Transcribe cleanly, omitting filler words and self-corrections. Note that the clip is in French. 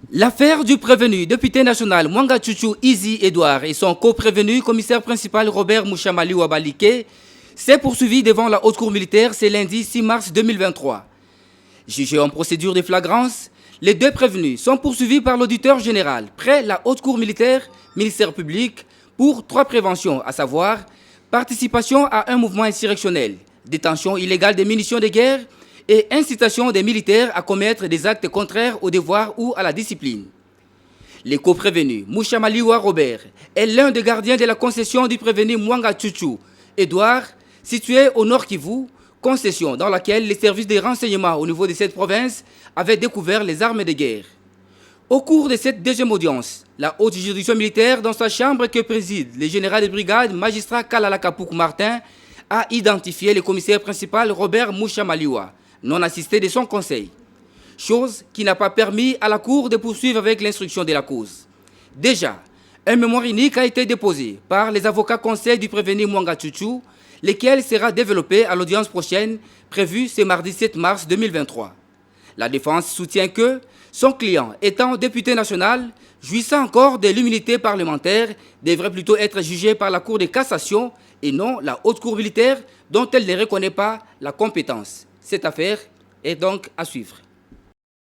L'affaire du prévenu député national Mwanga Tchouchou Izi Edouard et son co-prévenu commissaire principal Robert Mouchamali Wabalike s'est poursuivie devant la haute cour militaire ce lundi 6 mars 2023. Jugés en procédure de flagrance, les deux prévenus sont poursuivis par l'auditeur général près la haute cour militaire, ministère public, pour 3 préventions, à savoir participation à un mouvement insurrectionnel, détention illégale des munitions de guerre et incitation des militaires à commettre des actes contraires au devoir ou à la discipline. Les co-prévenus, Mouchamaliwa Robert est l'un des gardiens de la concession du prévenu Mwanga Tchouchou Edouard, située au Nord Kivu, concession dans laquelle les services de renseignement au niveau de cette province avaient découvert les armes de guerre. Au cours de cette deuxième audience, la haute juridiction militaire, dans sa chambre que préside le général de brigade magistrat Kalala Kapouk Martin, a identifié le commissaire principal Robert Mouchamaliwa, non assisté de son conseil, chose qui n'a pas permis à la Cour de poursuivre avec l'instruction de la cause. Déjà, un mémoire unique a été déposé par les avocats conseils du prévenu Mwanga Tchouchou, lequel sera développé à l'audience prochaine prévue ce mardi 7 mars 2023. La défense soutient que son client, étant député national, jouissant encore de l'immunité parlementaire, devrait plutôt être jugé par la Cour de cassation et non la haute cour militaire dont elle ne reconnaît pas la compétence. Cette affaire est donc à suivre.